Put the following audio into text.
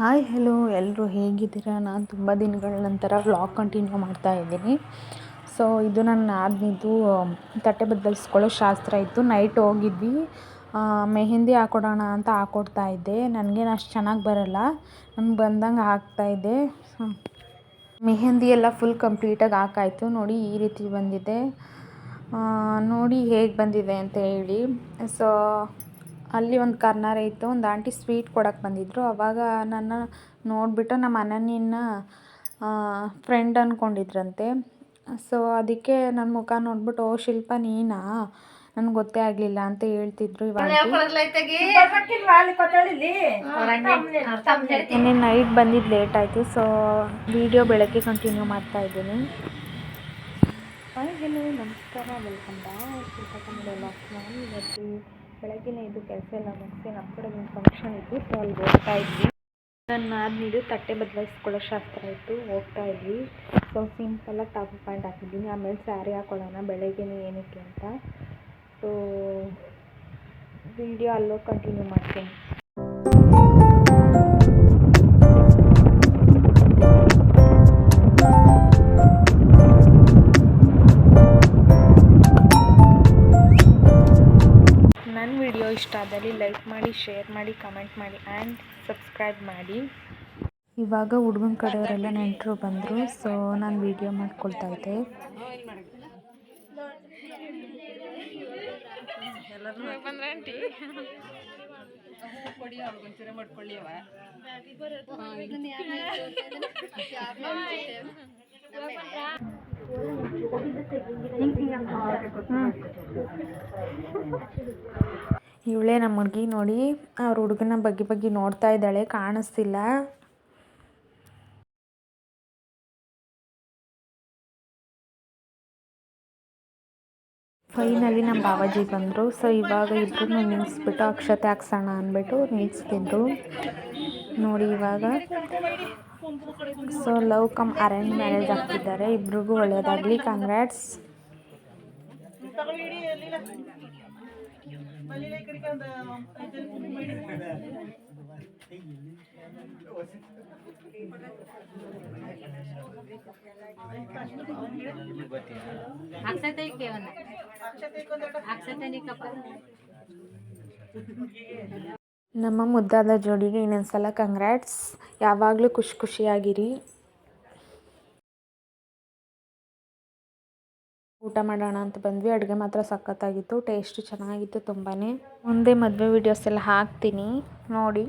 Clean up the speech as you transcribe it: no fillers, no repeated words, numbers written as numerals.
Hi hello ಎಲ್ಲರೂ ಹೇಗಿದ್ದೀರಾ? ನಾನು ತುಂಬ ದಿನಗಳ ನಂತರ ವ್ಲಾಗ್ ಕಂಟಿನ್ಯೂ ಮಾಡ್ತಾ ಇದ್ದೀನಿ. ಸೊ ಇದು ನನ್ನ ನಾದಿನಿದು ತಟ್ಟೆ ಬದಲಿಸ್ಕೊಳ್ಳೋ ಶಾಸ್ತ್ರ ಇತ್ತು. ನೈಟ್ ಹೋಗಿದ್ವಿ, ಮೆಹಂದಿ ಹಾಕ್ಕೊಡೋಣ ಅಂತ ಹಾಕ್ಕೊಡ್ತಾ ಇದ್ದೆ. ನನಗೇನು ಅಷ್ಟು ಚೆನ್ನಾಗಿ ಬರೋಲ್ಲ, ನಮ್ಗೆ ಬಂದಂಗೆ ಹಾಕ್ತಾಯಿದ್ದೆ. ಮೆಹಂದಿ ಎಲ್ಲ ಫುಲ್ ಕಂಪ್ಲೀಟಾಗಿ ಹಾಕಾಯಿತು. ನೋಡಿ ಈ ರೀತಿ ಬಂದಿದೆ. ನೋಡಿ ಹೇಗೆ ಬಂದಿದೆ ಅಂತ ಹೇಳಿ. ಸೊ ಅಲ್ಲಿ ಒಂದು ಕಾರ್ನರ್ ಇತ್ತು, ಒಂದು ಆಂಟಿ ಸ್ವೀಟ್ ಕೊಡೋಕ್ಕೆ ಬಂದಿದ್ದರು. ಆವಾಗ ನನ್ನ ನೋಡಿಬಿಟ್ಟು ನಮ್ಮ ಅನನ್ಯನ ಫ್ರೆಂಡ್ ಅಂದ್ಕೊಂಡಿದ್ರಂತೆ. ಸೊ ಅದಕ್ಕೆ ನನ್ನ ಮುಖ ನೋಡ್ಬಿಟ್ಟು, ಓ ಶಿಲ್ಪ ನೀನಾ, ನನಗೆ ಗೊತ್ತೇ ಆಗಲಿಲ್ಲ ಅಂತ ಹೇಳ್ತಿದ್ರು. ನಿನ್ನೆ ನೈಟ್ ಬಂದಿದ್ದು ಲೇಟ್ ಆಯಿತು. ಸೊ ವಿಡಿಯೋ ಬೆಳಗ್ಗೆ ಕಂಟಿನ್ಯೂ ಮಾಡ್ತಾ ಇದ್ದೀನಿ. ಹಾಯ್ ಹೆಲೋ ನಮಸ್ಕಾರ, ವೆಲ್ಕಮ್ ಬ್ಯಾಕ್ ಶಿಲ್ಪ ಕನ್ನಡ ವ್ಲಾಗ್ಸ್. ಇವತ್ತು ಬೆಳಗ್ಗೆನೇ ಇದು ಕೆಲಸ ಎಲ್ಲ ಮುಗಿಸಿ ನಮ್ಮ ಕಡೆ ಒಂದು ಫಂಕ್ಷನ್ ಇತ್ತು. ಸೊ ಅಲ್ಲಿ ಹೋಗ್ತಾ ಇದ್ವಿ. ನನ್ನ ನಾದಿನಿದು ತಟ್ಟೆ ಬದಲಾಯಿಸ್ಕೊಳ್ಳೋ ಶಾಸ್ತ್ರ ಇತ್ತು, ಹೋಗ್ತಾ ಇದ್ವಿ. ಸೊ ಸಿಂಪಲಾಗಿ ಟಾಪ್ ಪ್ಯಾಂಟ್ ಹಾಕಿದ್ದೀನಿ, ಆಮೇಲೆ ಸ್ಯಾರಿ ಹಾಕೊಳ್ಳೋಣ ಬೆಳಗ್ಗೆನೇ ಏನಕ್ಕೆ ಅಂತ. ಸೊ ವಿಡಿಯೋ ಅಲ್ಲೋ ಕಂಟಿನ್ಯೂ ಮಾಡ್ತೀನಿ. ನನ್ನ ವಿಡಿಯೋ ಇಷ್ಟ ಆದಲ್ಲಿ ಲೈಕ್ ಮಾಡಿ, ಶೇರ್ ಮಾಡಿ, ಕಮೆಂಟ್ ಮಾಡಿ ಆ್ಯಂಡ್ ಸಬ್ಸ್ಕ್ರೈಬ್ ಮಾಡಿ. ಇವಾಗ ಹುಡುಗನ ಕಡೆಯವರೆಲ್ಲ ನೆಂಟರು ಬಂದರು. ಸೊ ನಾನು ವಿಡಿಯೋ ಮಾಡ್ಕೊಳ್ತಾ ಇದ್ದೆ. ಇವಳೇ ನಮ್ಮ ಹುಡುಗಿ. ನೋಡಿ ಅವ್ರ ಹುಡುಗನ ಬಗ್ಗೆ ನೋಡ್ತಾ ಇದ್ದಾಳೆ, ಕಾಣಿಸ್ತಿಲ್ಲ. ಫೈನಲಿ ನಮ್ಮ ಬಾವಾಜಿ ಬಂದರು. ಸೊ ಇವಾಗ ಇಬ್ಬರು ನಿಲ್ಲಿಸ್ಬಿಟ್ಟು ಅಕ್ಷತೆ ಹಾಕ್ಸೋಣ ಅಂದ್ಬಿಟ್ಟು ನಿಲ್ಲಿಸ್ತಿದ್ರು. ನೋಡಿ ಇವಾಗ so love come arrange marriage ಆಗ್ತಿದ್ದಾರೆ. ಇಬ್ರಿಗೂ ಒಳ್ಳೆಯದಾಗಲಿ, ಕಂಗ್ರ್ಯಾಟ್ಸ್. ನಮ್ಮ ಮುದ್ದಾದ ಜೋಡಿಗೆ ಇನ್ನೊಂದ್ಸಲ ಕಂಗ್ರ್ಯಾಟ್ಸ್. ಯಾವಾಗಲೂ ಖುಷಿಯಾಗಿರಿ. ಊಟ ಮಾಡೋಣ ಅಂತ ಬಂದ್ವಿ. ಅಡುಗೆ ಮಾತ್ರ ಸಖತ್ತಾಗಿತ್ತು, ಟೇಸ್ಟು ಚೆನ್ನಾಗಿತ್ತು ತುಂಬಾ. ಮುಂದೆ ಮದುವೆ ವೀಡಿಯೋಸ್ ಎಲ್ಲ ಹಾಕ್ತೀನಿ ನೋಡಿ.